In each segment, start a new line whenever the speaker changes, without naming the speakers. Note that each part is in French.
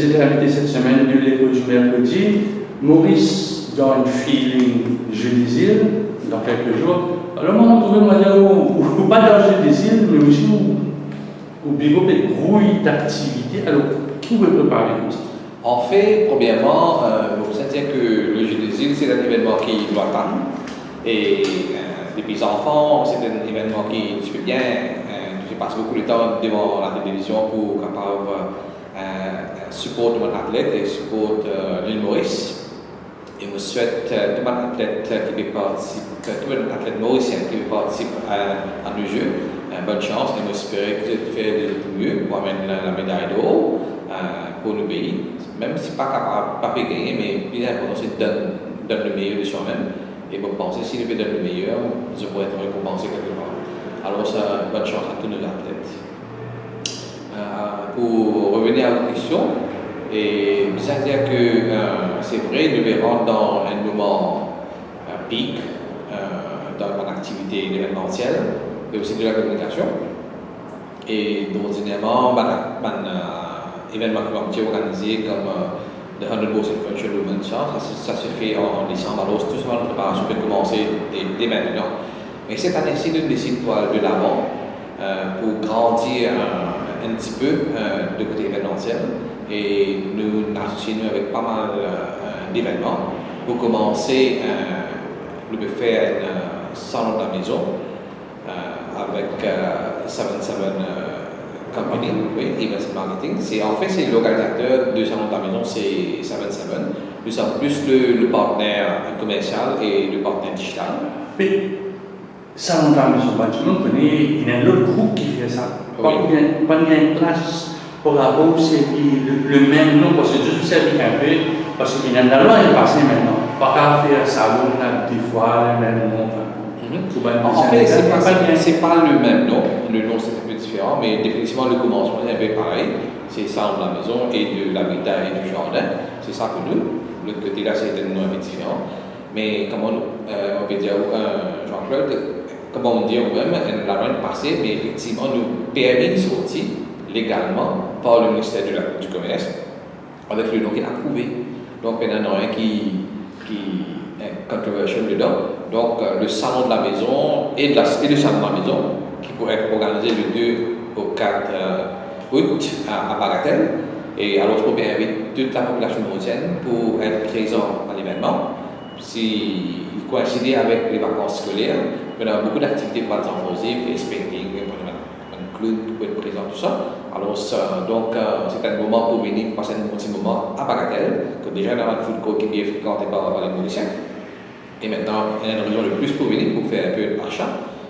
Ils étaient invités cette semaine de l'écho du mercredi. Maurice donne feeling jeu des îles dans quelques jours. Alors, moi, on trouve ou pas dans le jeu des îles, mais aussi au bureau des grouilles d'activités. Alors, qui veut préparer tout ça?
En fait, premièrement, vous savez que le jeu des îles, c'est un événement qui doit attendre. Et les enfants, c'est un événement qui se fait bien. Je passe beaucoup de temps devant la télévision pour capable support mon athlète et support l'île Maurice. Et je souhaite tout mon athlète qui participe, tout mon athlète mauricien qui participe à nos jeux, bonne chance et j'espère que je fais de mieux pour amener la médaille d'or pour nos pays. Même si pas capable pas gagner, mais bien important c'est de donner le meilleur de soi-même. Et je pense que si je donne le meilleur, je pourrais être récompensé quelque part. Alors bonne chance à tous nos athlètes. Pour revenir à la question, et ça veut dire que c'est vrai, nous verrons dans un moment pic dans mon activité événementielle et aussi de la communication. Et ordinairement, événement qui va organisé comme le 100 Most Influential Women, ça se fait en décembre. Alors tout ça, la préparation peut commencer dès maintenant. Mais cette année-ci, nous décidons de l'avant pour grandir un petit peu de côté événementiel et nous associons avec pas mal d'événements. Pour commencer, nous pouvons faire un salon de la maison avec 77 Company, oui, Events Marketing. En fait, c'est l'organisateur du salon de la maison, c'est 77. Nous sommes plus le partenaire commercial et le partenaire digital.
Mais, salon de la maison, tout le monde connaît, il y a un autre groupe qui fait ça. Pas il y a une place pour la bourse, c'est le même nom, parce que je suis servi un peu, parce qu'il y a un loi qui est passé maintenant. Pas qu'à faire salon, des fois, le même nom.
En fait, c'est pas le même nom, le nom c'est un peu différent, mais définitivement le commencement est un peu pareil. C'est salon de la maison et de l'habitat et du jardin. C'est ça pour nous. L'autre côté là, c'est un nom un peu différent. Mais comment on peut dire, Jean-Claude, comment on dit nous-mêmes, l'année passée, mais effectivement, nous permis de sortir légalement par le ministère du Commerce avec le nom qu'il a approuvé. Donc, il y en a un qui est controversial dedans. Donc, le salon de la maison et le salon de la maison qui pourrait être organisé le 2 au 4 août à Bagatelle. Et alors, je peux bien inviter toute la population mauricienne pour être présent à l'événement. Si coïncider avec les vacances scolaires, il y a beaucoup d'activités pour les enfants aussi, et spending, un club qui peut être présent, tout ça. Alors, donc, c'est un moment pour venir passer un petit moment à Bagatelle, que déjà dans le food court qui est bien fréquenté par les Mauriciens. Et maintenant, il y a une raison de plus pour venir, pour faire un peu d'achat.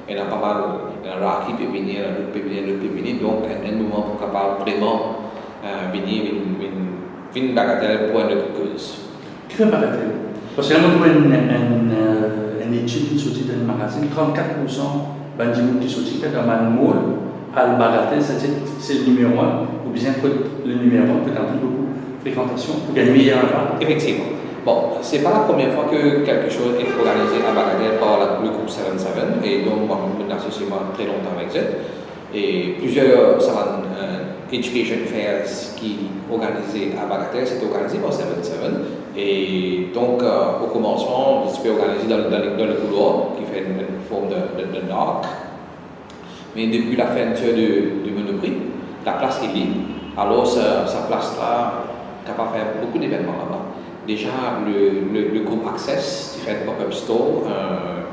Il y en a pas mal, il y en a qui peut venir, l'autre peut venir, donc un moment pour capable vraiment venir Bagatelle pour une autre cause.
Qui fait Bagatelle? Parce que là, on voit une étude qui sortit dans le magazine, 34% d'animaux qui sortit dans le mall à Bagatelle, c'est le numéro 1, ou bien le numéro 1 peut avoir beaucoup de fréquentation pour gagner meilleur impact.
Effectivement. Bon, c'est pas la première fois que quelque chose est organisé à Bagatelle par le groupe 77, et donc moi, je m'associe très longtemps avec Z. Et plusieurs education fairs qui organisés à Bagatelle, c'est organisé par 77. Et donc, au commencement, je peux organiser dans le couloir, qui fait une forme de arc. Mais depuis la fermeture de Monoprix, la place est libre. Alors, sa place-là, capable de faire beaucoup d'événements là-bas. Déjà, le groupe Access, qui fait un pop-up store,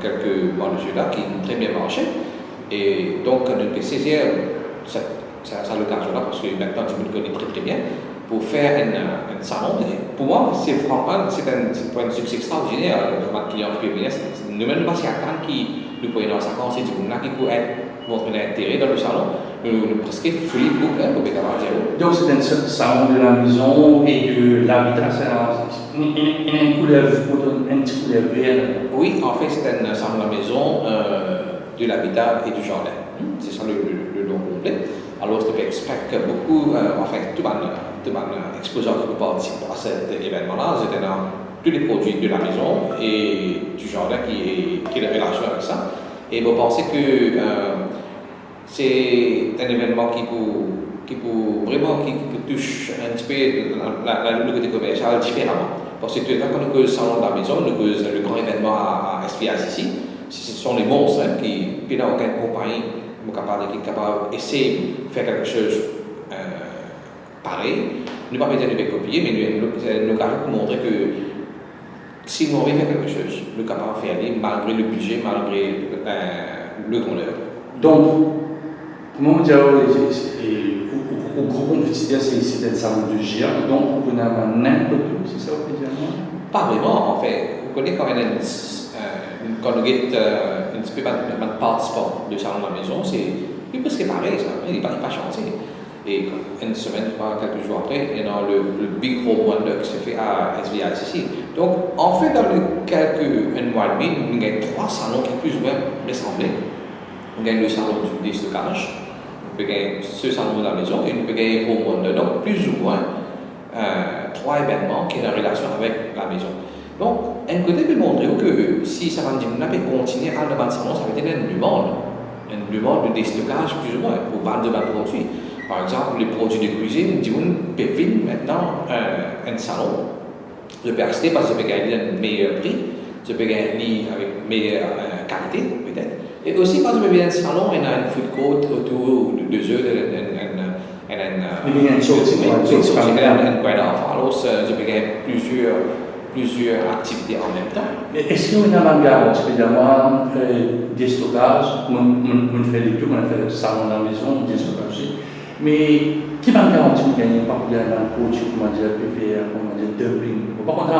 quelques mois de là, qui ont très bien marché. Et donc, on peut saisir cette occasion-là, parce que maintenant, tout le monde connaît très bien, pour faire un salon. Et pour moi, c'est franchement, c'est un succès extraordinaire. Notre client qui peut venir, nous même pas si attendre qui nous peut dans sa compte, c'est du monde qui peut montrer l'intérêt dans le salon. Nous presque free book pour faire zéro.
Donc, c'est un salon de la maison et de l'habitat, c'est une couleur verte.
Oui, en fait, c'est un salon de la maison, de l'habitat et du jardin. C'est ça le nom complet. Alors, je peux expecter beaucoup, tout le exposant qui peut participer à cet événement-là, c'est tous les produits de la maison et du jardin qui est en relation avec ça. Et vous pensez que c'est un événement qui peut vraiment qui touche un petit peu le côté commercial différemment. Parce que tu vois, quand nous causons le salon de la maison, nous causons le grand événement à SPH ici, ce sont les monstres qui n'ont aucune compagnie qui est capable d'essayer de faire quelque chose pareil. Nous ne pouvons pas dire de copier, mais nous avons montré que si nous avons fait quelque chose, nous sommes capables de faire malgré le budget, malgré le grandeur.
Donc, comment vous dire, au gros compétiteur, c'est un salon de géant, donc on peut avoir n'importe où, c'est ça, vous dire?
Pas vraiment, en fait. Vous connaissez quand on a quand on get un petit peu de participants du salon de la maison, c'est presque pareil, ça. Il n'est pas changé. Et une semaine, quelques jours après, il y a le Big Home Wonder qui se fait à SVH ici. Donc, en fait, dans un mois et demi, nous avons 3 salons qui plus ou moins ressemblent. Nous avons le salon des stockages, nous avons ce salon de la maison et nous avons Home Wonder. Donc, plus ou moins 3 événements qui sont en relation avec la maison. Donc, un côté peut montrer que si ça va continuer à le salon, ça va être une demande de déstockage plus ou moins pour vendre des produits. Par exemple, les produits de cuisine, du monde peut venir maintenant un salon. Je peux acheter parce que je peux gagner un meilleur prix, je peux gagner avec meilleure qualité peut-être. Et aussi quand je peux venir un salon, il y a un food court autour de 2 heures, un coin d'enfant. Alors, je peux gagner plusieurs activités en même temps.
Est-ce qu'il y a une garantie, évidemment, des stockages, on fait les deux, on fait le salon dans la maison, des stockages aussi. Mais qui va garantir que gagner par exemple un produit, comment dire, dumping? Par contre,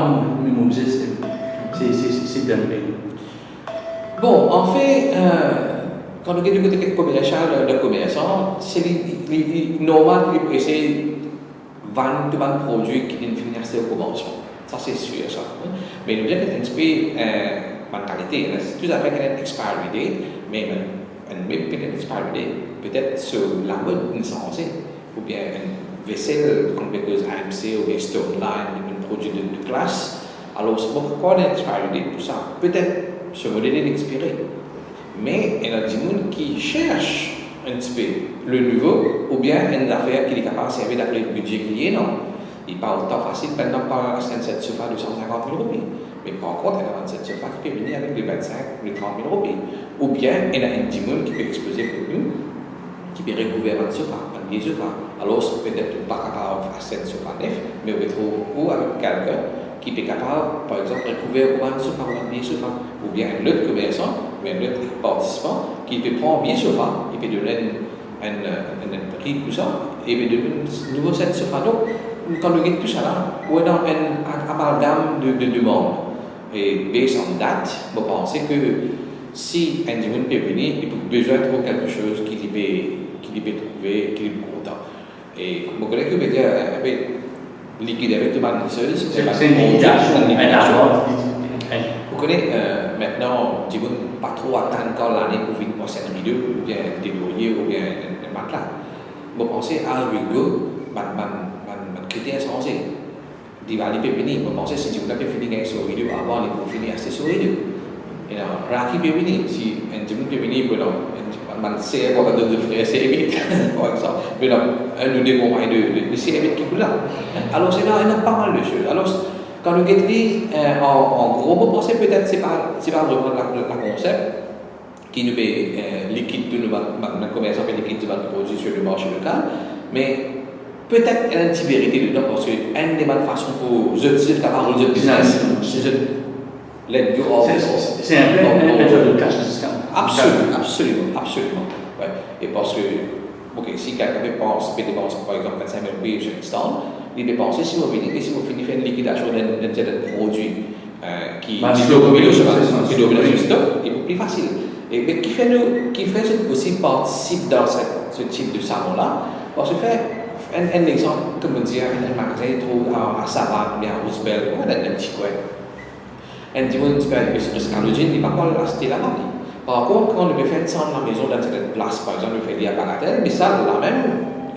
même objet, c'est dumping.
Bon, en fait, quand on regarde du côté commercial de commerçant, c'est normal qu'il essaie de vendre des produits qui viennent finir au commencement. Ça, c'est sûr, ça. Mais le bien que un petit peu de qualité, c'est tout à fait une expiry date, mais même une expiry date, peut-être sur la mode insensée, ou bien une vaisselle comme cause AMC ou bien Stoneline, un produit de classe. Alors, c'est pourquoi une expiry date pour ça? Peut-être ce modèle est expiré. Mais il y a des gens qui cherchent un petit peu le nouveau, ou bien une affaire qui est capable de servir d'après le budget qu'il y a, non? Il n'est pas autant facile maintenant par cette sofa de 150 000 roupies. Mais par contre, il y a cette sofa qui peut venir avec les 25 ou les 30 000 roupies. Ou bien, il y a un petit monde qui peut exposer comme nous, qui peut recouvrir un sofa, un vieil sofa. Alors, peut-être pas capable de faire cette sofa neuf, mais on peut trouver avec quelqu'un qui est capable, par exemple, de recouvrir un sofa ou un vieil sofa. Ou bien un autre commerçant, ou un autre participant, qui peut prendre un vieil sofa, il peut donner un prix pour ça, et peut donner un nouveau set de sofa. Donc, quand on regarde tout ça là, on est dans un amalgame de demandes. Et based on that, on pense que si un individu peut venir, il a besoin de trouver quelque chose qu'il peut trouver, qu'il est content. Et mon collègue peut dire, liquide avec toute ma lisseuse,
c'est une limitation.
Vous connaissez maintenant, tu ne peux pas trop attendre quand l'année pour venir passer un rideau, ou bien des loyers, ou bien un matelas. Vous pensez à un rideau, critère sensé. Diwali peut venir, vous pensez si tu veux finir sur vidéo avant, il faut finir assez sur vidéo. Et là, Raki peut venir, si un dimanche peut venir, man sait quoi de frère, c'est vite, par exemple. Mais là, un ou deux mois de c'est vite qui est là. Alors, c'est là, il y a pas mal de choses. Alors, quand nous regardons en gros, vous pensez peut-être c'est pas vraiment la concept qui nous fait liquide tout le commerçant fait liquide de produits sur le marché local, mais peut-être il y a une petite vérité dedans parce que une des bonnes façons pour je dire capable de business, c'est de let go of.
C'est un peu de cash discount.
Absolument. Ouais. Et parce que, ok, si quelqu'un dépense par exemple 25 000 € sur une stand, il dépense si vous finissez faire une liquidation d'un produit qui domine sur le stock, il est plus facile. Et mais qui fait aussi participe dans ce type de salon-là, parce que un exemple, comme on dit, un magasin trouve à Savane, bien à Roosevelt, on a un petit coin. Un petit monde qui peut être scalogine, il ne va pas l'acheter là-bas. Par contre, quand on peut faire une salle à la maison dans une place, par exemple, on fait des bagatelles, mais ça, là même,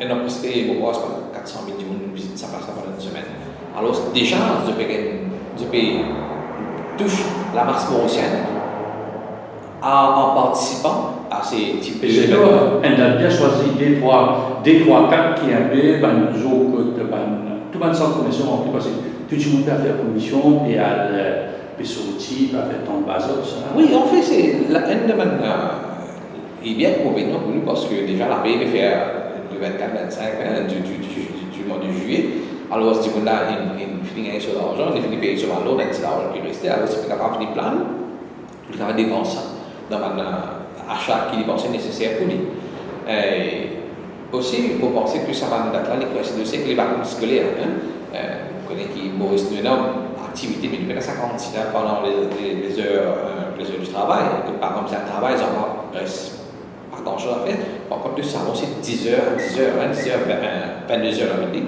on a posté, bon, c'est pas 400 000 personnes qui visitent sa place pendant une semaine. Alors, déjà, je peux toucher la masse mauricienne en participant assez type
Et c'est toi, on a bien choisi des trois cartes qui ont un ben, nous autres, tout le centre de commission rempli parce que tout le monde peut faire commission et à sortir, à faire ton bazar, tout ça.
Oui, en fait, c'est la haine de il est bien convenant pour nous parce que déjà la paye fait le 24-25 du mois de juillet. Alors, si on a une finit sur l'argent, on finit payer sur l'autre, c'est l'argent qui reste. Alors, c'est capable de plan, il va dépenser dans un achat qui est nécessaire pour lui. Aussi, il faut penser que ça va être là, c'est que les vacances scolaires. Vous connaissez qui Maurice Info activité, mais depuis 56 pendant les heures du travail, que par exemple, si un travail, ça ne reste pas grand chose à faire. Par contre, le salon, c'est 10h à 22h à midi.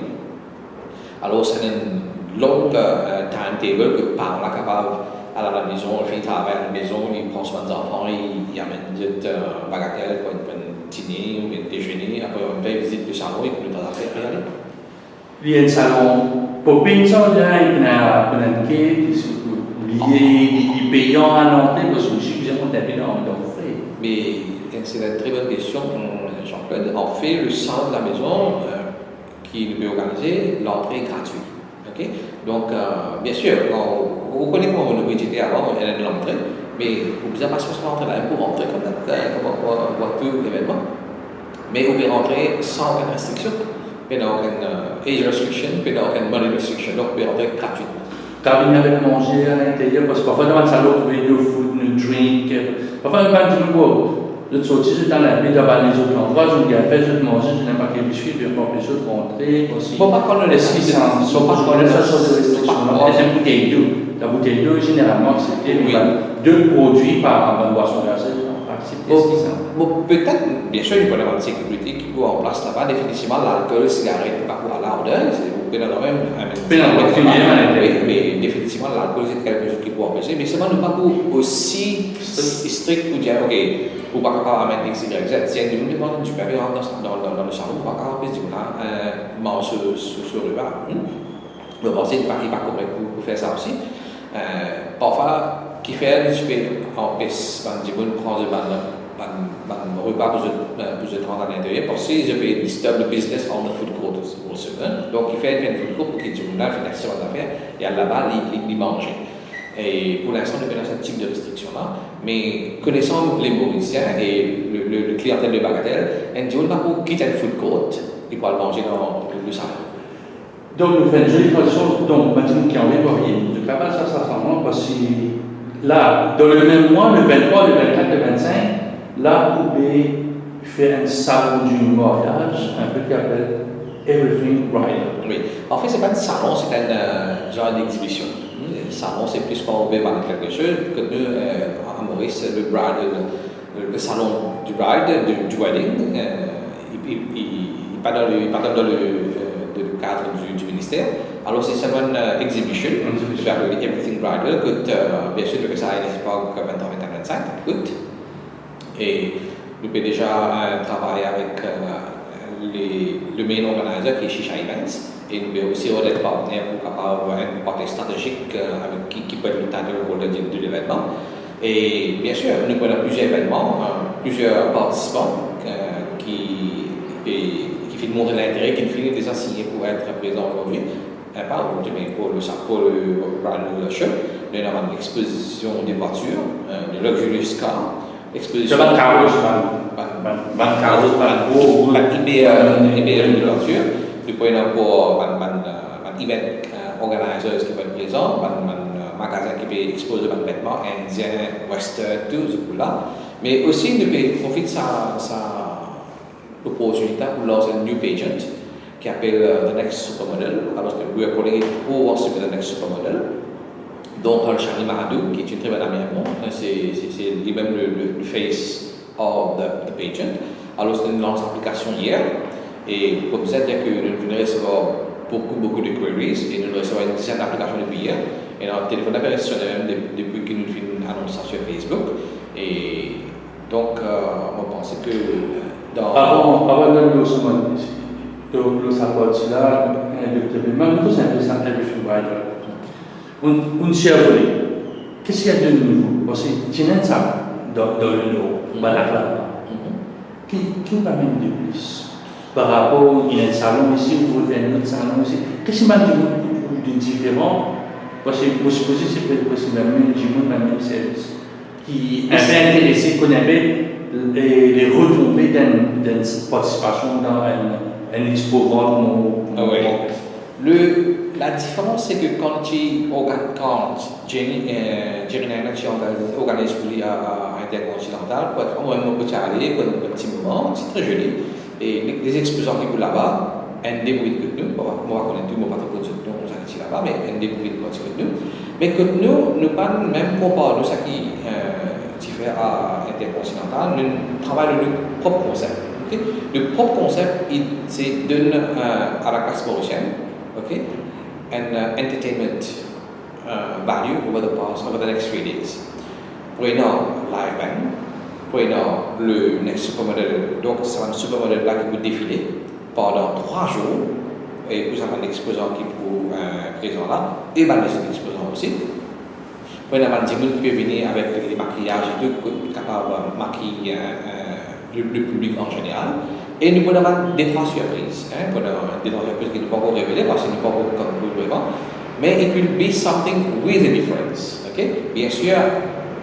Alors, c'est un long timetable que par là, capable à la maison, il fait travail à la maison, il prend soin des enfants, il amène des bagatelles pour un dîner ou un déjeuner, après on fait visite du salon, il peut nous faire regarder.
Il y a un salon pour pension, il y a un quai, il est payant à l'entrée parce que je suis bien monté dans le frais.
Mais c'est une très bonne question, Jean-Claude. En fait, le salon de la maison qui peut organiser, l'entrée est gratuite. Okay? Donc, bien sûr, on connaît comment on a budgété avant, elle est de l'entrée, mais vous ne pouvez pas se rentrer là pour rentrer comme tout événement. Mais vous pouvez rentrer sans aucune restriction. Il n'y a aucune age restriction, il n'y a aucune money restriction, donc vous pouvez rentrer gratuitement.
Quand il y avait manger à l'intérieur, parce que parfois dans le salon, vous pouvez du food, du drink, parfois on parle du nouveau. De sortir, c'est dans la vie, d'avoir les autres endroits, je me dis, après, je vais manger, je n'ai pas quel biscuit, puis encore plus autres rentrer aussi.
Bon, par contre, les
qui sont pas connaître ça sur des restrictions. C'est une bouteille d'eau. La bouteille d'eau, généralement, c'est deux produits par boisson gazée.
Bon, peut-être, bien sûr, il peut y avoir une sécurité qui est en place là-bas. Définitivement, l'alcool, les cigarettes, pas pour la l'odeur, c'est peut-être même. Mais définitivement, l'alcool, c'est quelque chose qui peut empêcher. Mais c'est pas aussi strict pour dire, ok, vous ne pouvez pas amener X, Y, Z. Si vous me demandez du papier dans le salon, vous ne pouvez pas dire, mange sur le bar. Le pensée n'est pas correct pour faire ça aussi. Parfois, qui fait je peux empêcher de prendre un repas pour se rendre à l'intérieur parce que je peux disturb le business on the food court aussi. Donc, il fait une food court pour qu'il y ait une action d'affaires et là-bas, il mange. Et pour l'instant, nous avons ce type de restriction-là. Mais connaissant les Mauriciens et le clientèle de bagatelle, on dit qu'on quitte une food court et pour aller manger dans le salon.
Donc, nous faisons une jolie transition. Donc, maintenant, qui en est varié, je travaille ça s'assemble parce que là, dans le même mois, le 23, le 24, le 25, là, vous pouvez faire un salon du mariage, un peu qui appelle Everything Bridal.
Oui, en fait, ce n'est pas un salon, c'est un genre d'exhibition. Le salon, c'est plus quand on veut vendre quelque chose que nous, à Maurice, le salon du bride, du wedding, il pas dans le cadre du ministère. Alors, c'est seulement une exhibition, qui appelle Everything Bridal, que bien sûr, le fait ça à l'époque 20-25, coûte. Et nous avons déjà travaillé avec le main organizer qui est Shisha Events. Et nous avons aussi des partenaires pour avoir un partenaire stratégique avec qui peut être le title holder de l'événement. Et bien sûr, nous avons plusieurs événements, plusieurs participants qui font montrer l'intérêt, qui finissent déjà signer pour être présents aujourd'hui. Pas aujourd'hui, mais pour le bridal show. Nous avons l'exposition des voitures, de luxurious car. Exposition.
C'est carros,
de voiture. Nous pouvons avoir un event organizer qui va être présent, un magasin qui peut exposer des vêtements indiens, western, tout ce là. Mais aussi, nous pouvons profiter de sa opportunité pour lancer un new pageant qui appelle The Next Supermodel. Alors, we are calling it Who Wants to be the Next Supermodel? Donc, Charlie Mahadou, qui est une très bonne amie à moi, c'est lui-même le face of the pageant. Alors, c'est une lance application hier, et pour vous dire que nous venons recevoir beaucoup de queries, et nous recevons une dizaine d'applications depuis hier, et notre téléphone opérationnel depuis que nous avons annoncé ça sur Facebook. Et donc, on pense que
avant de le semaine, donc le savoir là, même tout simple, c'est Everything Bridal. Un Chevrolet, qu'est-ce qu'il y a de nouveau? Parce que tu n'as ça dans le lot, on va la faire. qui va même de plus par rapport il y a un salon ici, vous pouvez faire un autre salon ici. Qu'est-ce qui m'a dit de différent? Parce que vous supposez que c'est possible même du monde, même service qui est intéressé, qu'on avait les retombées d'une participation dans un expo vente.
La différence, c'est que quand Jenny organise pour l'Intercontinental, pour être vraiment petit aller, pour un petit moment, c'est très joli. Et les exposants qui sont là-bas, un débrouille que nous, moi je connais tout, moi pas trop de nous, on s'est là-bas, mais un débrouille que nous. Mais que nous pas même comparé de ce qui fait à Intercontinental, nous travaillons le propre concept. Okay? Le propre concept, c'est donne à la classe mauricienne, okay, an entertainment value over the next 3 days. Prenons live band, prenons le next supermodel, donc c'est un supermodel là qui peut défiler pendant 3 jours, et vous avez un exposant qui peut présent là, et ben les exposants aussi. Prenons un petit qui peut venir avec les maquillages et tout, capable de maquiller le public en général. Et nous pouvons avoir des 3 surprises. Des 3 surprises qui ne sont pas encore révélées parce que nous ne sommes pas encore vraiment. Mais it will be something with a difference. Okay? Bien sûr,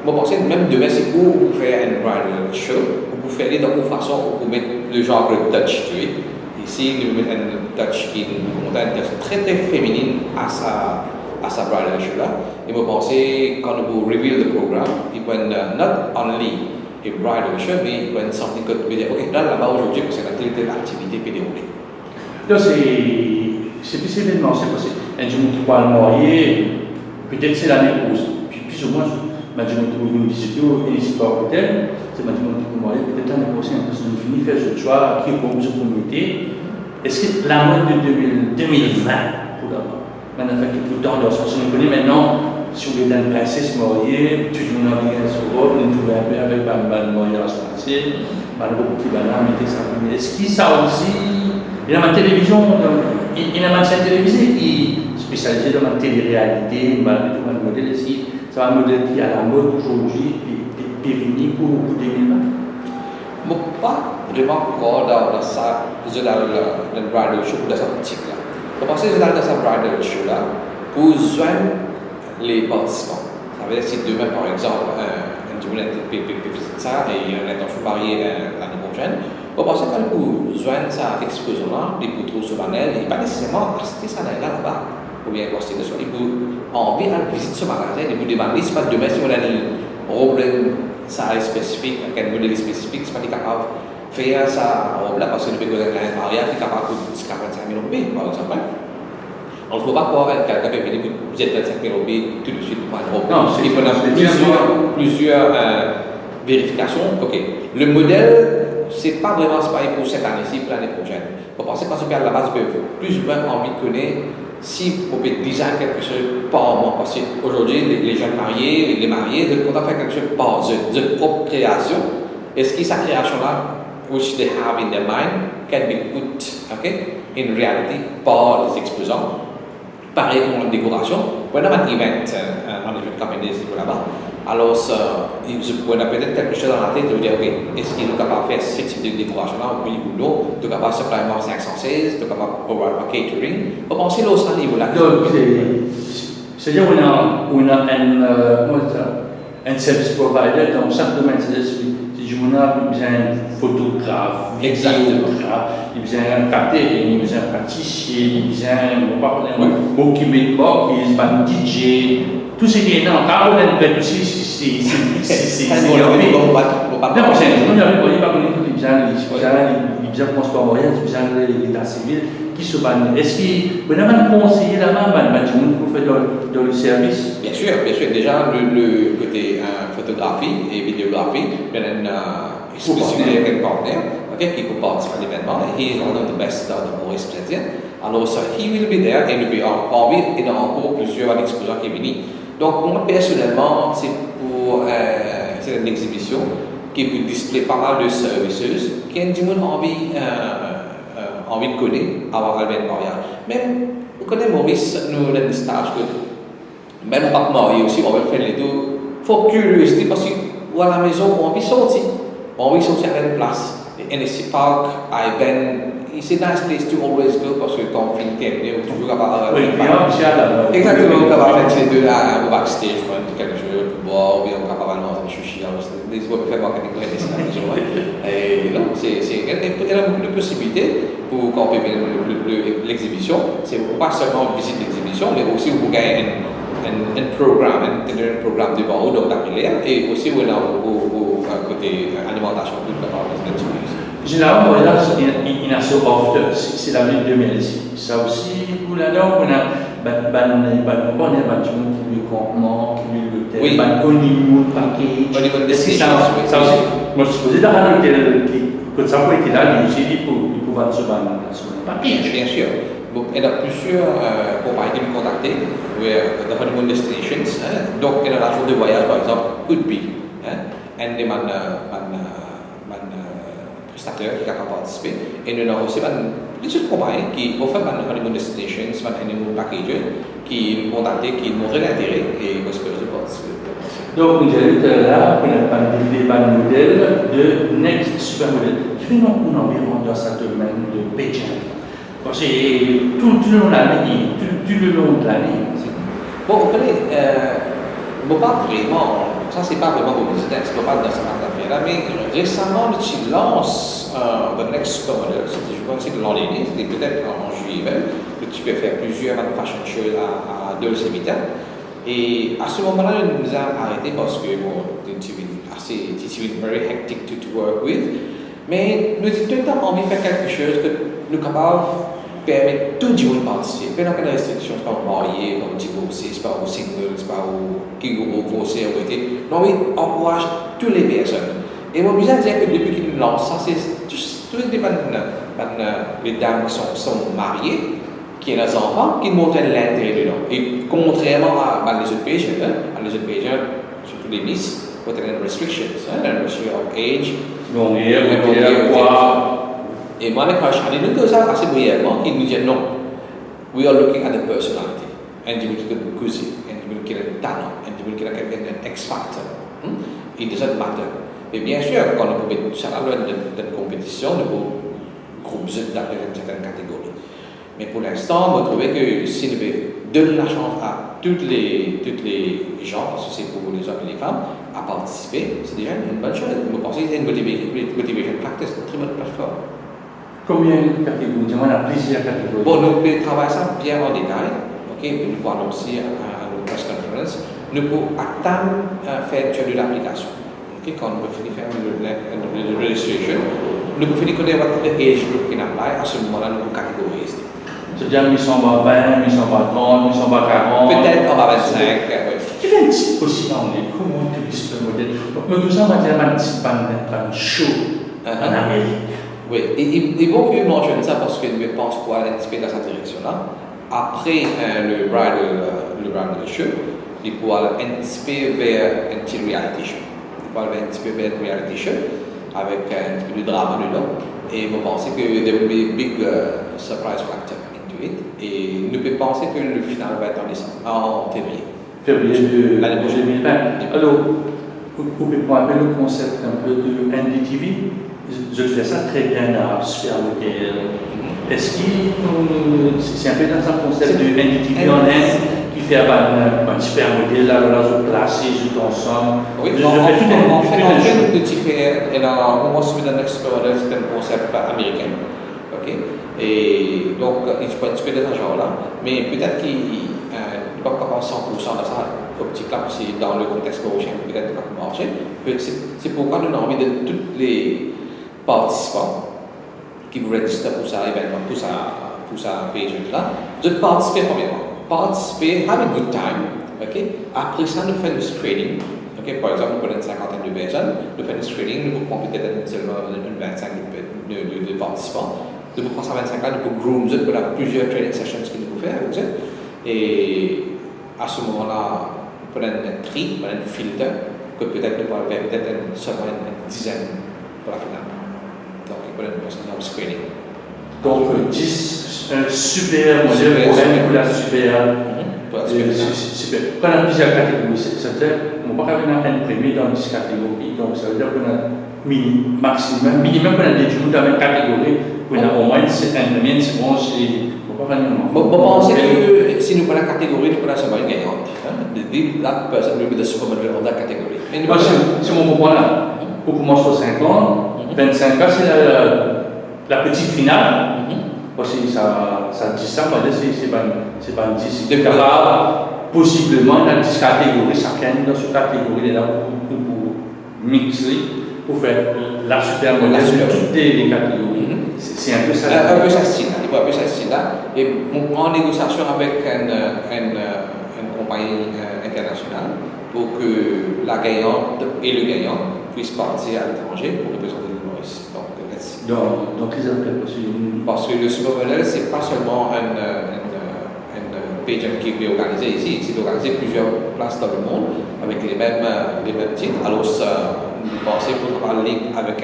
moi je pense que même demain, c'est où vous faites un bridal show, vous pouvez faire dans une façon où vous mettez le genre de touch to it. Ici, nous mettons un touch qui est une touch très très féminine à sa bridal show là. Et moi je pense que quand vous reveal le programme, il peut not only a bridal show, mais il peut être something que vous dire, ok, là-bas aujourd'hui, parce que la telle activité peut dérouler.
Donc c'est plus événement, c'est possible. Un jour, tu parles marié, peut-être c'est l'année pause. Puis plus ou moins, je me visite une histoire peut-être, c'est maintenant que vous marié, peut-être l'année prochaine, parce que nous finissons faire ce choix qui est pour nous communauté. Est-ce que la mode de 2020, pour d'abord, maintenant, fait tout le temps, dans le sens où nous connaissons maintenant, si vous voulez dans le princesse mariée, tout le monde a bien sur rôle, nous trouvons un peu avec le mariage français, beaucoup qui va là, mettez ça. Est-ce que ça aussi, il y a une télévision, il y a une chaîne télévisée qui est spécialisée dans la télé-réalité, un modèle ici, c'est un modèle qui est à la mode aujourd'hui, périni pour 2020.
Mais pas vraiment encore dans ça, dans le bridal show, dans cette optique-là. Je pense que c'est dans ce bridal show-là, pour joindre les participants. Ça veut dire si demain, par exemple, un dimanche visite ça et il y a une intention mariée l'année prochaine, on pense que quand vous joignez ça exposition-là, les poutreaux sur panel, il n'est pas nécessairement acheter ça là-bas, ou bien acheter ça, il peut envie de visiter ce magasin, il peut demander, c'est pas demain si on a un problème ça spécifique, un modèle spécifique, c'est pas capable de faire ça robe-là parce que le bénéfice de la mariage est capable de 45 000 euros, par exemple. On ne peut pas croire que quelqu'un peut venir vous êtes 25 000 euros tout de suite pour un gros.
Non,
il faut avoir plusieurs vérifications. Ok. Le modèle, c'est pas vraiment pas pour cette année-ci, pour l'année prochaine. Vous pensez quand on regarde la base, vous avez plus ou moins envie de connaître si vous pouvez design quelque chose par mois. Parce qu'aujourd'hui, les jeunes mariés, les mariés, ils doivent faire quelque chose par eux, de propre création. Est-ce que cette création-là, which they have in their mind, can be put, okay, in reality par les exposants? Pareil comme une décoration, on a un event, management company là-bas. Alors, ils ont peut-être quelque chose dans la tête de dire, ok, est-ce qu'ils sont capables de faire ce type de décoration-là, oui ou non? Ils sont capables de se plaindre en 516, ils sont capables de pouvoir un catering. Vous pensez là aussi à niveau-là?
C'est-à-dire qu'on a un service provider dans chaque domaine, c'est-à-dire si on a besoin d'un photographe, vidéographe, il besoin d'un catering, il besoin d'un pâtissier, il besoin d'un bookkeeping box, un DJ, tout ce qui est dans le cadre de aussi, c'est énorme. Non, c'est un peu il besoin de transport moyen, il besoin de l'état civil qui se banne. Est-ce qu'il y a un conseiller là-bas, pour faire dans le service?
Bien sûr. Déjà, le côté photographie et vidéographie, il y a une exclusivité avec un partenaire qui peut participer à l'événement. He is one of the best de Maurice Info. Alors, he will be there et il y a encore plusieurs exposants qui viennent. Donc, moi, personnellement, c'est une exhibition qui peut display pas mal de services qui ont du monde envie de connaître avant l'événement. Même, vous connaissez Maurice, nous avons des stages que même pas marié aussi, on va faire les deux. Il faut curiosité parce qu'à la maison, on a envie de sortir. On a envie de sortir à une place. And it's a park, it's a nice place to always go parce que quand on finit terminé, on toujours capable.
Oui, bien,
exactement, capable de faire les deux au backstage, prendre quelque chose pour boire, ou bien on capable de manger sushi, les autres faire marketing pour les destinations. Et non, elle a beaucoup de possibilités pour quand on peut venir l'exhibition. C'est pas seulement visiter l'exhibition, mais aussi vous gagner un programme devant vous, donc d'après et aussi on a au côté alimentation tout capable de
généralement, là, il y a ce offre, c'est la ville de Melzi. Ça aussi, pour la dame, on a un bâtiment qui lui campement, qui lui l'hôtel, un honeymoon package. Ça aussi, moi je suppose dans un hôtel que ça peut être là, lui aussi, il peut pouvoir se package.
Bien sûr. Donc, il y a plusieurs compagnies qui me contactent, the honeymoon destinations. Donc, il y a l'agent de voyage, par exemple, could be. Et des prestataires qui peuvent participer. Et nous avons aussi plusieurs compagnies qui offrent des honeymoon destinations, des honeymoon packages, qui nous contactent, qui montrent l'intérêt et qui espèrent participer.
Donc, vous avez là, on a développé un modèle de Next Supermodel qui fait environ dans ce domaine de pageant. C'est tout le long de l'année.
Bon, vous connaissez, pas vraiment, ça c'est pas vraiment vos business, pas dans cette affaire-là, mais récemment, tu lances The Next Supermodel, je pense que l'an dernier, c'était peut-être en juillet même, que tu peux faire plusieurs fashion shows à Dolce Vita. Et à ce moment-là, nous nous avons arrêté parce que it's very hectic to work with. Mais nous avons tout le temps envie de faire quelque chose que nous sommes capables de permettre tout le monde de participer. Pas de restrictions, pas mariés, pas divorcés, pas aux singles, pas aux qui ont divorcé, non, oui, encourage toutes les personnes. Et moi, je dire que depuis qu'ils nous lancent ça, c'est tous les dames qui sont mariées, qui ont des enfants, qui montrent l'intérêt dedans. Et contrairement à les autres pays, surtout les Miss, il y a des restrictions, une restriction of age, et moi, avec Harrish, nous avons ça assez brièvement, qui nous dit non, we are looking at the personality, and you will get a cuisine, and you will get a talent, and you will get an X factor. It doesn't matter. Mais bien sûr, quand on peut tout ça dans une compétition, nous pouvons grouper dans une certaine catégorie. Mais pour l'instant, vous trouvez que si nous donnons la chance à toutes les gens, parce que c'est pour les hommes et les femmes, à participer, c'est déjà une bonne chose. Vous pensez que c'est une motivation factor, c'est une très bonne plateforme.
Combien de catégories? On a plusieurs catégories.
Bon, nous pouvons travailler ça bien en détail. Nous pouvons annoncer à nos press conference. Nous pouvons attendre faire de l'application. Quand nous pouvons finir faire le registration, nous pouvons finir connaître le age group qui apply. À ce moment-là, nous pouvons catégoriser.
C'est-à-dire 820, 830, 840.
Peut-être en bas 25.
Tu fais un petit aussi dans les comment tu lis ce modèle. Donc, tout ça, on va dire un petit pan show en Amérique.
Oui, il faut que je mentionne ça parce que je pense pouvoir anticiper dans cette direction-là. Après le bridal show, il pourra anticiper vers un petit reality show. Il pourra anticiper vers un reality show avec un petit peu de drama dedans. Et je pense que there will be a big surprise factor into it. Et nous pouvons penser que le final va être en février.
Février de l'année 2020. Alors, vous pouvez rappeler le concept un peu de NDTV? Je fais ça très bien à Supermodel. Est-ce que c'est un peu dans un concept de NDTV en Inde qui fait un Supermodel, alors je place, je t'ensemble.
Oui, en fait, tu fais, moi, celui d'un Supermodel, c'est un concept américain. Et donc, il se peut un petit peu de ce genre-là, mais peut-être qu'il n'est pas capable 100% de ça, optique-là, aussi dans le contexte prochain, peut-être pas marcher. C'est pourquoi nous avons envie de tous les participants qui vous registrent pour ça événement, pour ça page-là, de participer premièrement. Participer, have a good time. Après ça, nous faisons du screening. Par exemple, nous prenons une cinquantaine de personnes, nous faisons du screening, nous pouvons peut-être seulement une 25 de participants. Nous pouvons prendre 25 ans, nous pouvons groom pour plusieurs training sessions que nous pouvons faire. Et à ce moment-là, nous prenons un tri, un filtre, que peut-être nous pouvons faire seulement une dizaine pour la finale. Donc, il peut être un screening.
Donc, 10 super modèles pour la super Super. Quand on a plusieurs catégories, c'est-à-dire qu'on ne va pas avoir un premier dans 10 catégories, donc ça veut dire qu'on a minimum qu'on a des jours dans une catégorie, qu'on a au moins un premier, c'est bon, on va pas faire un
Bon, pensez que si nous prenons la catégorie, nous prenons seulement une gagnante. That person will be the supermodel of that category.
C'est mon point là. Pour commencer aux 5 ans, 25 ans, c'est la petite finale. Parce que ça dit ça, c'est pas une 10. C'est capable, possiblement, dans 10 catégories, chacun dans cette catégorie est là pour mixer, pour faire la super modèle de toutes les catégories. C'est un peu ça.
Un peu ça style là. Et en négociation avec une compagnie internationale pour que la gagnante et le gagnant puissent partir à l'étranger pour représenter le Maurice.
Donc les appels aussi.
Parce que le supermodèle, c'est pas seulement un pageant qui est organisé ici, c'est organisé plusieurs places dans le monde avec les mêmes titres. Alors, nous pensons pour parler avec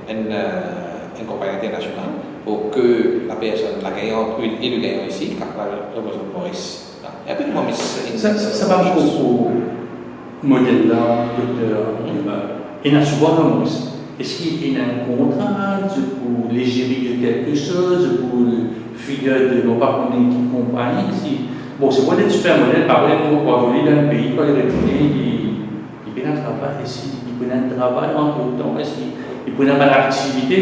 une compagnie internationale pour que la personne, la gagnante et le gagnant ici, capable de représenter Maurice. Et après,
ça va beaucoup modèle là, docteur. Il y a souvent le Maurice. Est-ce qu'il y a un contrat pour l'égérie de quelque chose, pour le figure de nos partenaires qui compagnie? Bon, c'est pas des super modèles, par exemple, nous, pour venir dans un pays, quand il retourne, il peut un travail ici, il peut un travail entre temps, est-ce qu'il peut avoir une activité?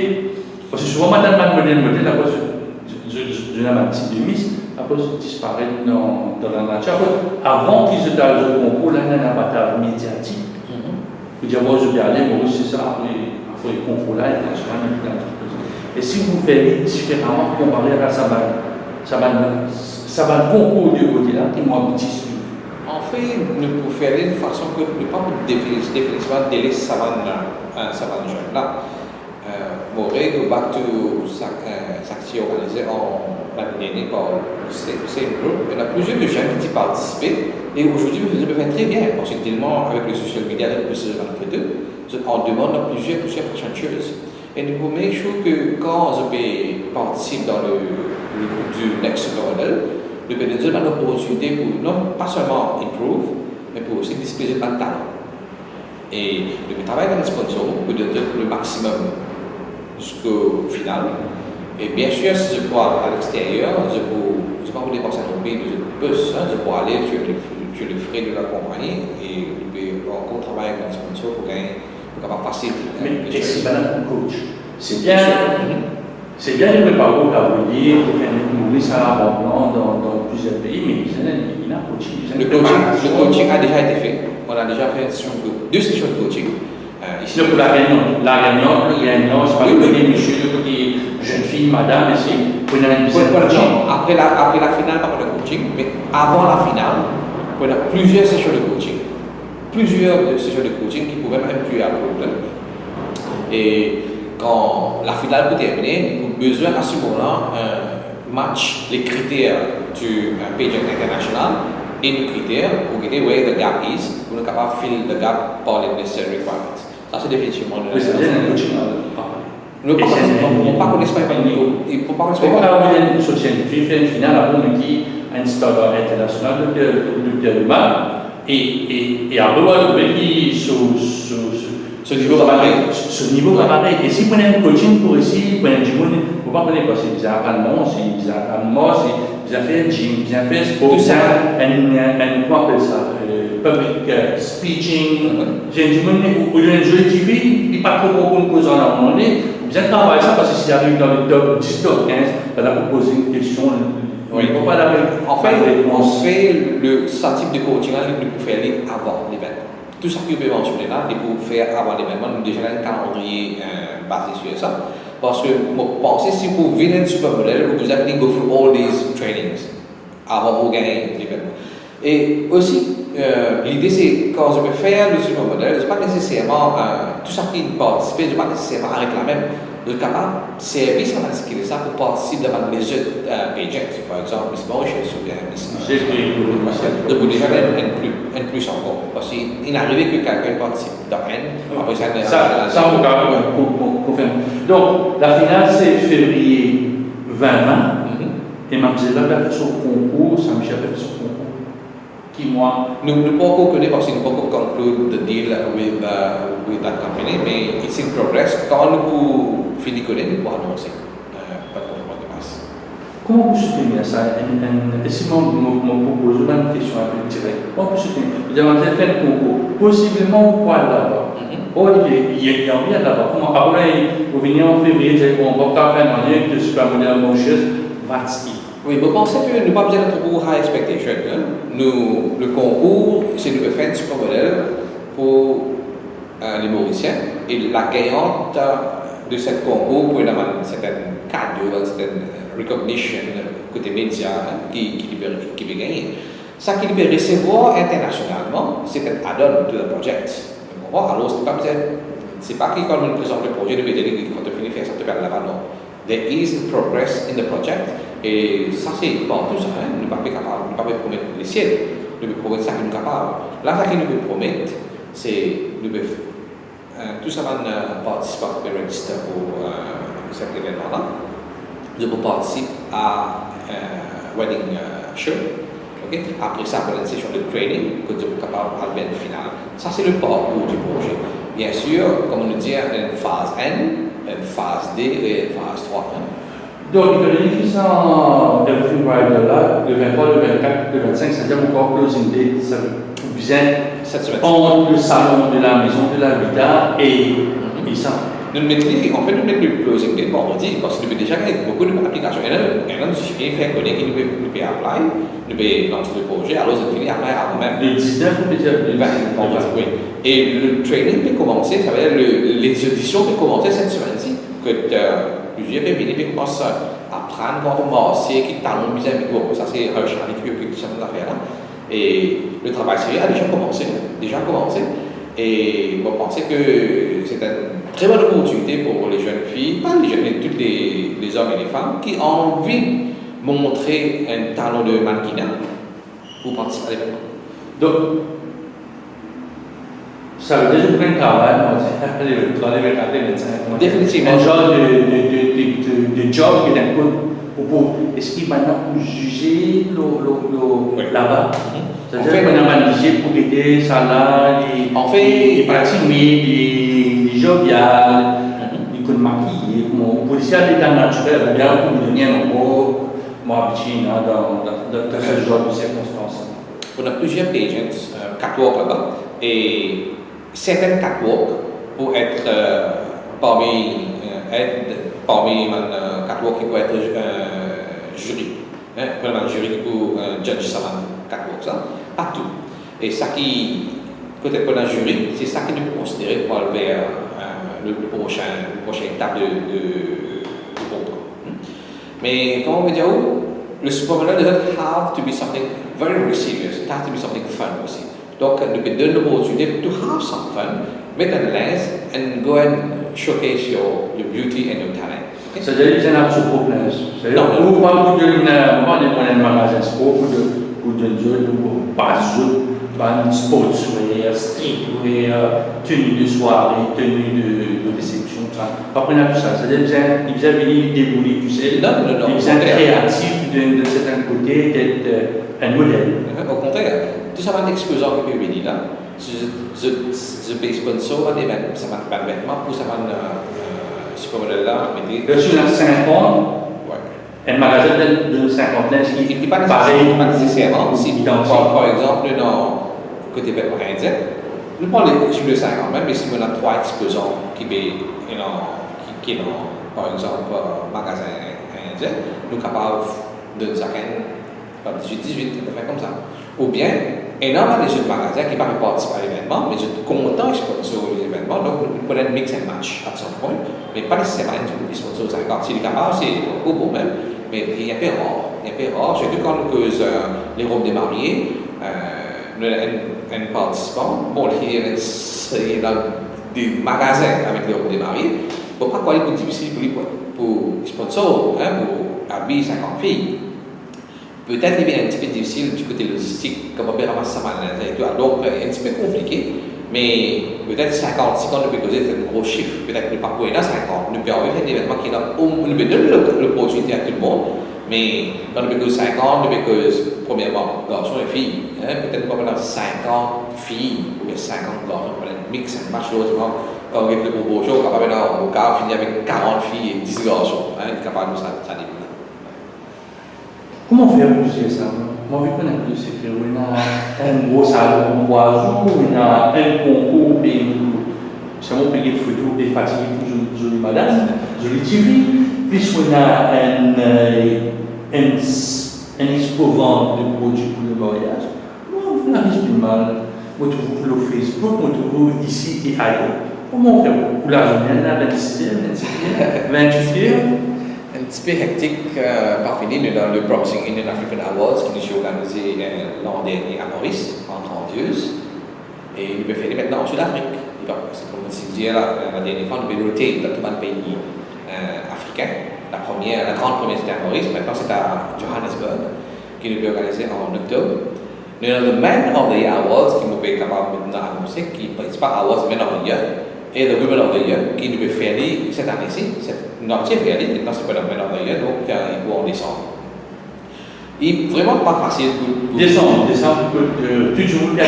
Parce que souvent, dans le modèle, après, je n'ai pas petit de mise, après, je disparais dans la nature. Avant qu'ils aient le concours, là, il y a un abattage médiatique. Vous dire, moi, je vais aller, moi, c'est ça, après les concours là, et si vous faites différemment comparé à ça va le concours du côté là, qui m'a petit.
En fait, nous pouvons faire d'une façon que nous ne pouvons pas définitivement délaisser savane jeune là. Maurice, go back to Sakti organisé l'année dernière par le same group. Il y a plusieurs jeunes qui ont participé et aujourd'hui, vous pouvez faire très bien parce que tellement avec les social media, on peut se faire on demande plusieurs chanteuses. Et nous pouvons make sure que quand je participe dans le groupe du Next Model, nous pouvons donner l'opportunité pour non pas seulement improve, mais pour aussi disposer de talent. Et nous pouvons travailler dans les sponsors pour donner le maximum jusqu'au final. Et bien sûr, si je peux à l'extérieur, je peux pas vous dépenser un pays de bus, je peux aller sur les frais de la compagnie et nous pouvons encore travailler avec les sponsors pour gagner. Pas facile.
Mais c'est pas un coach. C'est bien de préparer pour dire pour faire Maurice à l'abandon dans plusieurs pays, mais il a coaché.
Le coaching a déjà été fait. On a déjà fait deux sessions de coaching.
Ici, pour la réunion, c'est pas le côté monsieur, le côté jeune fille, madame, mais c'est pour une
coaching. Après la finale, pas de coaching, mais avant la finale, on a plusieurs sessions de coaching. Plusieurs sessions de coaching qui pouvaient même inclure à l'autre. Et quand la finale peut terminer, nous avons besoin à ce moment-là match les critères du pageant international et nos critères pour guider where the gap is, pour être capable de fill the gap par les necessary requirements. Ça c'est définitivement le
coaching.
Nous ne pouvons pas connaître pas il ne faut pas connaître
pas une finale après on dit un standard international de mal. Et après, on va trouver ce niveau va pareil. Et si vous prenez un coaching pour ici, vous prenez du monde, vous ne pouvez pas prendre parce que vous avez allemand, vous avez fait gym, vous avez fait sport, vous avez comment on appelle ça, public speaking. J'ai du monde, au lieu de jouer TV, il n'y a pas trop beaucoup de causes en amont. Vous avez travaillé ça parce que s'il arrive dans le top 10, top 15, vous allez vous poser une question.
Oui. En fait, on fait ce type de coaching là, nous pouvons faire avant l'événement. Tout ce que vous pouvez mentionner là, nous pouvons faire avant l'événement. Nous déjà un calendrier basé sur ça. Parce que vous pensez si vous venez de supermodèle, vous avez go through all these trainings avant de gagner l'événement. Et aussi, l'idée c'est quand je vais faire le supermodèle, ce n'est pas nécessairement tout ça qui participe, ce n'est pas nécessairement avec la même. Le capable service à ça pour participer dans les autres pageants, par exemple Miss Mauritius ou bien Miss donc déjà un plus encore. Parce qu'il arrive que quelqu'un participe dans un, après
ça on confirme. Donc la finale c'est février 2020 et Mamzella a fait son concours, Saint-Michel a fait son concours. qui moi.
Nous ne pouvons pas connaître parce que nous ne pouvons pas conclure the deal with that company, mais it's in progress. Quand nous finissons de connaître, nous pouvons annoncer. Pas de confirmation de passe.
Comment vous soutenez ça? Et si moi, propose une question un peu directe, comment vous soutenez? Vous avez fait un concours, possiblement au poil là-bas. Oh, il y a rien là-bas. Comment après, vous venez en février, vous dites, bon, on va faire un année de supermodèle Mauritius, what's it?
Oui, je pense que nous n'avons pas besoin d'être trop high expectation. Nous, le concours, c'est de faire un super modèle pour les Mauriciens. Et la gagnante de ce concours pour avoir un certain cadeau, une certaine recognition côté média qui peut gagner. Ça qu'il peut recevoir internationalement, c'est un add-on to the project. Alors, c'est pas que quand on présente le projet, nous peut dire que quand on finit de faire ça, tu perds là-bas, non. There is progress in the project. Et ça, c'est pas tout ça. Nous ne pouvons pas capable, nous ne pouvons pas promettre les ciels. Nous pouvons promettre ça que nous sommes capables. Là, ce que nous pouvons promettre, c'est nous pouvons tout ça va participer à register pour cet événement-là. Nous pouvons participer à wedding show. Okay? Après ça, pour une session de training, que nous sommes capables de faire une finale. Ça, c'est le parcours du projet. Bien sûr, comme on nous dit, une phase N, une phase D et une phase 3.
Donc, il y a ça Everything Rider là, le 23, le 24, le 25, c'est-à-dire encore closing date, ça veut bien entre le salon de la maison de l'habitat et ça.
Nous mettons le closing date vendredi parce que nous avons déjà beaucoup d'applications. Et là, nous suffit de faire connaître que nous pouvons apply, nous pouvons lancer le projet, alors nous pouvons apply avant même.
Le 19, on peut dire le 20.
Oui. Et le training peut commencer, ça veut dire les auditions peuvent commencer cette semaine-ci. Plusieurs peuvent commencer à prendre contre marché, qui talon bien avec vous. Ça, c'est Harrish Bheemul qui s'en affaire là. Et le travail sérieux a déjà commencé. Et je pense que c'est une très bonne opportunité pour les jeunes filles, pas les jeunes, mais tous les hommes et les femmes qui ont envie de montrer un talent de mannequinat pour participer à l'événement.
Donc, ça veut dire que je prends un travail, les médecins.
Définitivement.
Un genre de job qui est un peu. Est-ce qu'il maintenant pour juger là-bas? C'est-à-dire qu'on a jugé pour aider ça là, les pratiques, les joviales, les coups de maquiller, pour policier à l'état naturel, bien pour nous donner un mot, moi, habitué dans ce genre de circonstances.
On a plusieurs pages, catwalk là-bas, et certaines catwalks pour être parmi les catwalks qui peuvent être jury. Pour un jury qui peut judge ça catwalk, ça, pas tout. Et ça qui, côté pour un jury, c'est ça qui nous considérer pour aller vers le prochain étape du contrat. Mais comment on veut dire, le supermodel doesn't have to be something very serious, it has to be something fun aussi. Donc, nous pouvons donner l'opportunité to have some fun, mettre un lens, and go and showcase your beauty and your talent.
C'est-à-dire que c'est un propre lens. C'est-à-dire que vous pouvez un magasin sport pour de pas sportswear, streetwear, tenue de soirée, tenue de réception, pas prendre tout ça. C'est-à-dire qu'il vous a venu débrouiller, tu sais.
Non.
Il vous a créatif de certain côté d'être un modèle.
Au contraire, tout ça va exposant qui peut venir là. Je paye sponsor à des vêtements pour ça va super modèle là.
Sur la 50, un magasin de 50
il n'est pas nécessairement. Par exemple, dans côté vêtements indiens, nous prenons sur le 50 même, mais si on a 3 exposants qui sont dans, par exemple, magasin indien, nous sommes capables de nous par 18, de faire comme ça. Ou bien, énormément des autres magasins qui ne peuvent pas participer à l'événement, mais ils sont contents de sponsoriser l'événement, donc nous pouvons mix and match à some point, mais pas nécessairement des sponsors 50. Si les capables, c'est beaucoup bon même, mais il y a un peu rare, surtout quand nous causons les robes des mariés, un participant, bon, il y a dans des magasins avec les robes des mariés, il ne faut pas quoi être difficile pour les sponsors, pour habiller 50 filles. Peut-être qu'il est un petit peu difficile du côté logistique, comme on peut ramasser ça mal, donc un petit peu compliqué, mais peut-être 50, si on peut causer, c'est un gros chiffre, peut-être que nous ne pouvons pas 50, nous pouvons faire un événement qui est là, nous pouvons donner l'opportunité à tout le monde, Mais quand on cause 50, on cause premièrement garçons et filles. Peut-être pas pendant 50 filles ou bien 50 garçons, on un mix and match heureusement. Quand on est le beau show, on va finir avec 40 filles et 10 garçons. Capable de ça dépend.
Comment faire pour gérer ça? Moi, je connais plus, c'est qu'on a un gros salon en oiseau, on a un concours, c'est mon pays de photo, des fatigues pour jolie madame, jolie TV, puis on a un expo-vente de produits pour le mariage. Moi, on a Harrish Bheemul, on trouve le Facebook, on trouve ici et ailleurs. Comment faire pour la journée, là, 26e, 27e, 28e?
Un petit peu hectique, par fini, dans le Promising Indian African Awards qui nous sont organisés l'an dernier à Maurice, en 32. Et nous peut faire maintenant en Sud-Afrique. C'est comme si je disais la dernière fois, nous pouvons noter dans tout le pays africain. La grande première c'était à Maurice, maintenant c'est à Johannesburg, qui nous peut organiser en octobre. Nous avons le Man of the Year Awards qui nous peut capable maintenant annoncer, qui n'est pas Awards, Man of the Year, et le Women of the Year qui nous peut faire cette année-ci. Notre fait maintenant c'est pas le Man of the Year, donc il faut en décembre. Et vraiment pas facile pour
décembre, toujours bien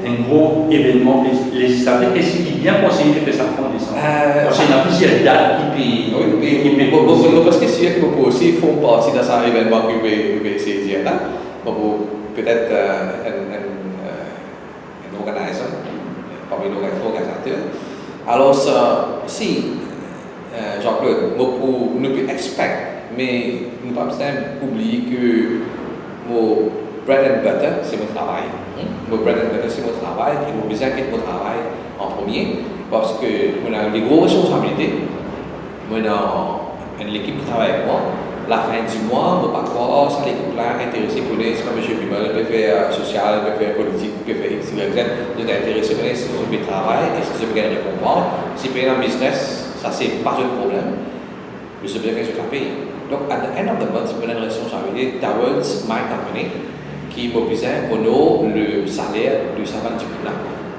un gros événement législatif. Est-ce qu'il est bien conseillé de faire ça en décembre? Parce qu'il y a plusieurs dates qui payent.
Parce que si vous aussi font partie de cet événement que vous pouvez saisir là, peut-être un organisateur, parmi les organisateurs. Alors, si Jean-Claude, nous pouvons expect, mais nous ne pouvons pas oublier que mon bread and butter, c'est mon travail. Mon bread and butter, c'est mon travail, et mon besoin est mon travail en premier, parce que on a des grosses responsabilités. On a l'équipe qui travaille avec moi. La fin du mois, on ne peut pas croire, ça l'équipe là intéressée pour les, c'est comme M. Bheemul, il peut faire social, il peut faire politique, il peut faire X, Y, Z. Vous êtes intéressé pour les, si vous avez travail, est-ce que vous avez gagné récompense? Si vous avez un business, ça c'est pas un problème. Mais c'est bien que je la paye. Donc, at the end of the month, je une responsabilité towards my company qui m'oblige à honorer le salaire du servant du là.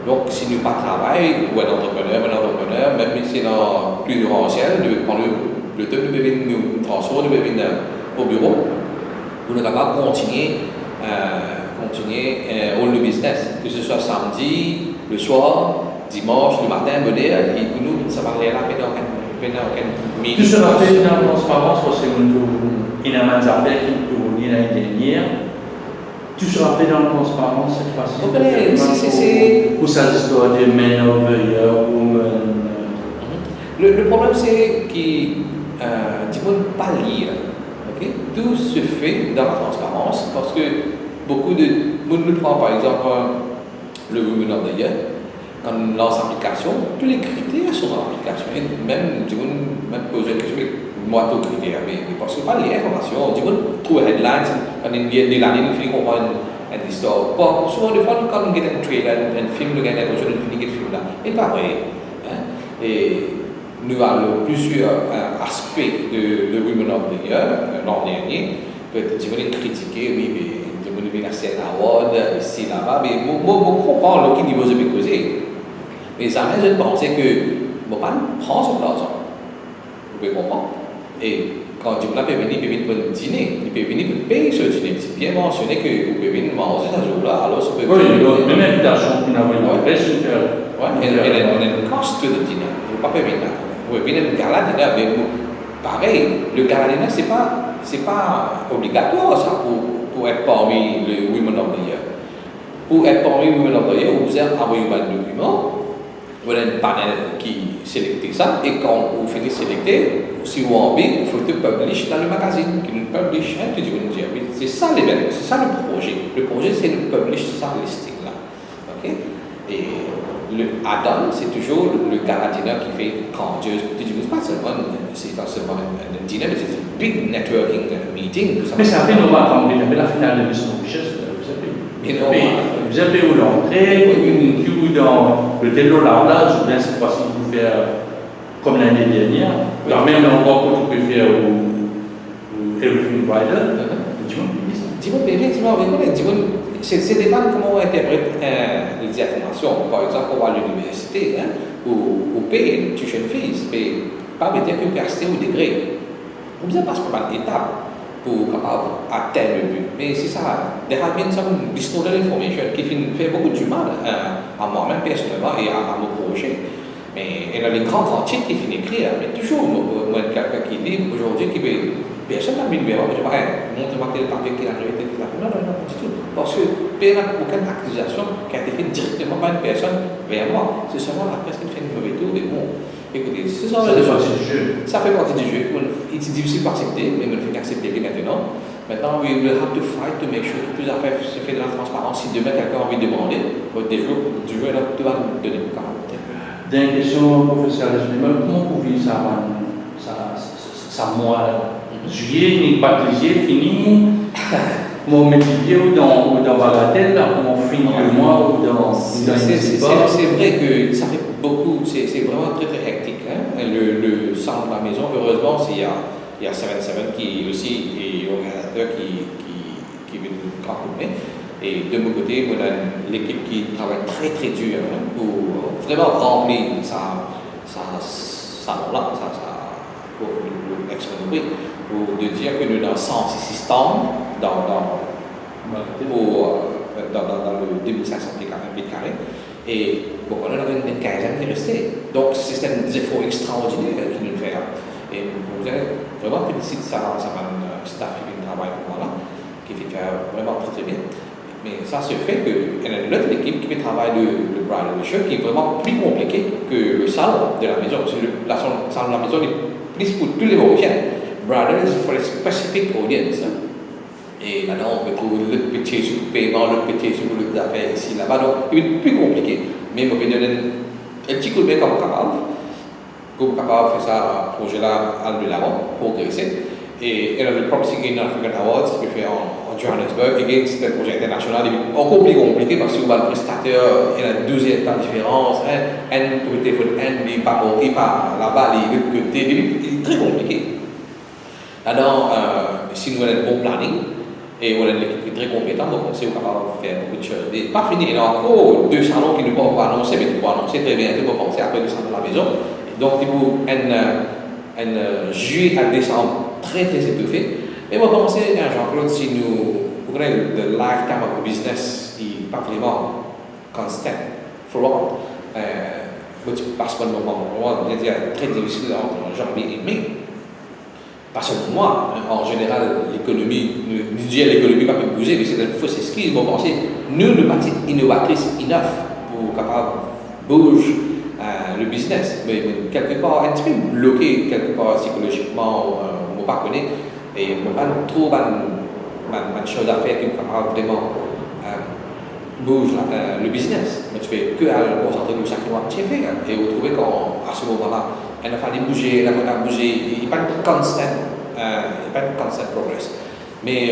Donc, si nous pas travail ou un entrepreneur, même si c'est dans plus durentiel, nous prendre le temps de nous transformer, nous venir au bureau, pour nous capables de continuer le business, que ce soit samedi, le soir, dimanche, le matin, bonne heure, et pour nous, ça va aller là pendant aucun minute.
Tout sera fait dans la transparence parce que il y a des affaires qui ont tourné l'année dernière. Tout sera fait dans la transparence cette fois-ci.
Vous connaissez, c'est.
Ou ça l'histoire de Men of the Year, Women.
Le problème, c'est qu'il ne faut pas lire. Okay? Tout se fait dans la transparence parce que beaucoup de monde nous prend par exemple le Women of the Year. Quand on lance l'application, tous les critères sont dans l'application. Même poser une question, moi, tous les critères, mais parce que pas les informations, du coup, trouver headlines, quand il y a des années, nous finissons comprendre une histoire. Bon, souvent, des fois, quand nous avons un trailer, un film, nous avons l'impression de finir le film là. Et pas vrai. Et nous avons plusieurs aspects de Women of the Year l'an dernier. Peut-être que vous critiquer, oui, mais vous avez un award ici, là-bas, mais je comprends le niveau de causer. Mais jamais je pensais que je ne pas prendre son argent. Vous pouvez comprendre. Et quand tu peut venir pour dîner, il peut venir pour payer ce dîner. C'est bien mentionné que vous pouvez venir manger ce jour-là. Alors, ça peut être.
Oui, même invitation qu'on a envoyée.
Oui, et un cost to the dinner. Vous ne pouvez pas venir. Vous pouvez venir un gala dinner, mais pareil, le gala dinner, ce n'est pas obligatoire ça pour être parmi les Women of the Year. Pour être parmi les Women of the Year, vous avez envoyé un document. Vous avez un panel qui sélecte ça, et quand vous finissez de sélecter, si vous avez envie, il faut tout publish dans le magazine, qui nous publish, c'est ça l'événement, c'est ça le projet. Le projet, c'est de publish ça listing là. Okay? Et le add-on, c'est toujours le gala dinner qui fait grandiose. C'est pas seulement un dîner, mais c'est un big networking meeting.
Mais ça fait normal quand vous avez la finale de Miss Mauritius. Vous avez où l'entrée, une queue dans le télo là, je viens cette fois-ci vous faire comme l'année dernière. Alors même encore que vous pouvez faire au Everything Rider.
Dis-moi, c'est dépend comment on interprète les informations. Par exemple, on va à l'université, ou payer une tuition fees, mais pas dire que vous restez au degré. Ou bien passe par une étape pour capable atteindre le but. Mais c'est ça, there has been some distorted information qui fait beaucoup du mal à moi-même personnellement et à mon projet. Mais il y a les grands titres qui finissent écrire, mais toujours, moi, quelqu'un qui dit aujourd'hui, qui veut, personne n'a mis le verre, je dis, montre-moi tel papier qui a arrivé, tel papier. Non, pas du tout. Parce que il n'y a aucune accusation qui a été faite directement par une personne vers moi. C'est seulement la personne qui fait une mauvaise tour des mots. Écoutez,
ça fait partie du jeu.
Ça fait partie du jeu. Il est difficile d'accepter, mais il faut accepter maintenant. Maintenant, we will have to fight to make sure que plus affaires se fait de la transparence. Si demain quelqu'un a envie de demander, du jeu, là, tu vas nous donner une carte.
Dernière question, professeur Harrish Bheemul, comment vous vivez ça mois juillet, ni pas juillet, fini, mon métier ou dans Bagatelle, comment on finit le mois ou dans.
C'est vrai que ça fait beaucoup, c'est vraiment très très hectique. Hein? Le centre de la maison, heureusement, il y a 77 qui aussi est organisateur qui veut nous accompagner. Et de mon côté, on a l'équipe qui travaille très très dur pour vraiment remplir ça pour l'exprimer, pour dire que nous avons 106 stands dans le 2500 mètres carrés. Et bon, on en avait une quinzaine qui restait. Donc c'est un effort extraordinaire qui nous fait. Et je vraiment félicite ça staff qui travaille pour moi là, qui fait vraiment très très bien. Mais ça se fait qu'il y a une autre équipe qui travaille le bridal show qui est vraiment plus compliqué que le salon de la maison. Parce que le salon de la maison est plus pour tous les Mauriciens. Bridal is for a specific audience. Et maintenant, on peut trouver le petit sur le paiement, le petit sur le affaires ici, là-bas. Donc, il est plus compliqué. Mais on peut donner un petit coup de main comme capable. Comme capable de faire ça, projet-là, à l'avant, progresser. Et il y a le Promising in African Awards qui fait en Johannesburg. Et c'est un projet international encore plus compliqué parce que le prestataire, il y a 12 états différents. Un pour le téléphone, un n'est pas bon, il part là-bas, il est côté. C'est très compliqué. Alors, si nous avons un bon planning, et on a une équipe qui est très compétente, donc on sait qu'on est capable de faire beaucoup de choses. Et pas fini, il y a encore 2 salons qui nous vont annoncer, mais qui vont annoncer très bien, ils vont penser après le salon de la maison. Donc, il faut un juillet à décembre très très étoffé. Et on va penser à Jean-Claude, si nous prenons le lifetime of business, il n'est pas vraiment constant, throughout. Tu passes pas le moment, très difficile entre janvier et mai. Pas seulement moi, en général, l'économie, nous disons l'économie va pas bouger, mais c'est une fausse excuse. Bon, pensez, nous, nous sommes innovatrices enough pour capable bouger le business. Mais quelque part, un petit peu bloqué, quelque part psychologiquement, on ne pas connaître, et on n'a pas trop de choses à faire qui nous capable vraiment bouge le business. Mais tu peux que à concentrer sur ce que tu as fait. Et vous trouvez qu'à ce moment-là, elle a fallu bouger, elle a bouger, il n'y a pas de constant progress. Mais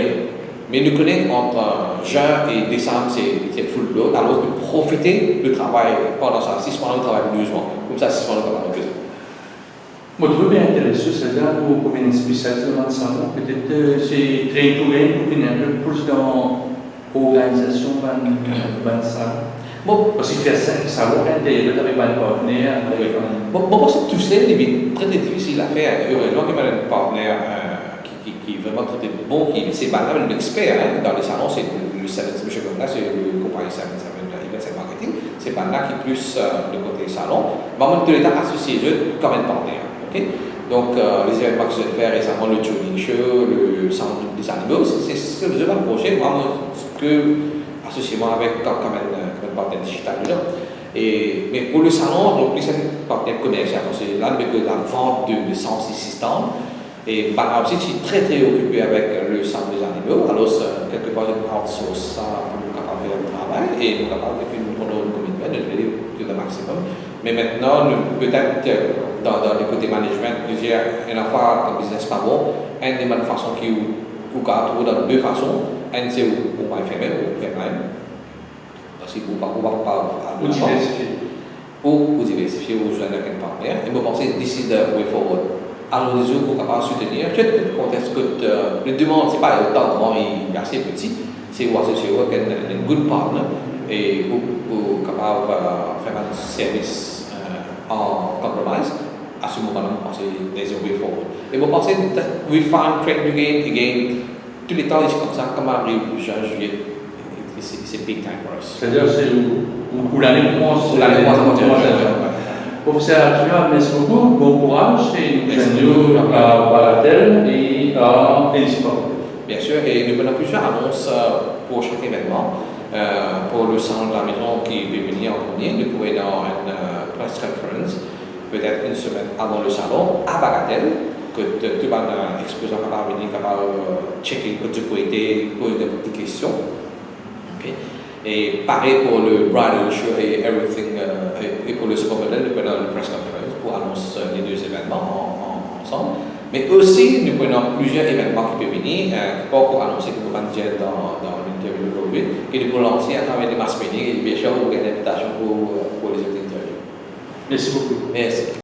nous connaissons entre juin et décembre, c'est full load, alors de profiter du travail pendant ça. 6 mois, on travaille 12 mois. Comme ça, 6 mois, on travaille 2 ans.
Moi, je veux bien intéresser, c'est-à-dire pour une spécialité dans le salon, peut-être c'est très tourné pour venir un peu plus dans l'organisation de la salle. Bon, parce qu'il fait 5 salons intérieurs avec un partenaire.
Bon, parce que tout ça, c'est très très difficile à faire. Heureusement qu'il y a un partenaire qui est vraiment très bon, qui c'est banal, un expert dans les salons, c'est le 77, c'est le compagnie 77 Events Marketing. C'est banal qui est plus de côté salon. Mais en même temps, associé eux comme un partenaire. Okay? Donc, les événements que je vais faire récemment, le tuning show, le salon des animaux, c'est ce que je vais approcher, moi, associément avec comme un partenaire digital dedans. Mais pour le salon, donc, c'est un partenaire commercial. C'est là avec la vente de 106 stands. Et aussi, je suis très très occupé avec le salon des animaux. Alors, quelque part, je outsource ça pour nous capable de faire le travail et nous capable de faire le commitment, de faire le maximum. Mais maintenant, peut-être dans le côté management, il y a une affaire comme business pas bon, une des façons qui vous trouve dans 2 façons. Un, c'est pour moi faire même, ou faire même. Parce que vous ne pouvez pas diversifier. Ou diversifier, ou jouer avec un partenaire. Et vous pensez, this is the way forward. Alors, les autres, vous pouvez soutenir. Le contexte que le demande, ce n'est pas autant grand et assez petit. C'est vous associer avec un good partner et vous capable faire un service en compromise à ce moment-là, vous pensez there's a way forward. Et vous pensez that we find trend again, tous les temps, c'est comme ça, comme arrive juin, juillet, c'est big time for us.
C'est-à-dire, c'est où l'année commence.
Où l'année commence à partir de
Professeur Arthur, merci beaucoup, bon courage et nous à Balatel et à Elsport.
Bien sûr, et nous avons plusieurs annonces pour chaque événement. Pour le salon de la maison qui peut venir en premier, nous pouvons dans une press conference, peut-être une semaine avant le salon, à Bagatelle, que tout un exposant capable venir, capable checker que tu peux aider, poser des petites questions. Okay. Et pareil pour le bridal show et everything, et pour le second modèle, nous prenons le press conference pour annoncer les deux événements ensemble. Mais aussi, nous prenons plusieurs événements qui peuvent venir, pas pour annoncer que nous allons dire dans l'interview aujourd'hui, que nous pouvons lancer à travers les mass media et bien sûr, vous avez une invitation pour les autres interviews.
Merci beaucoup.
Merci.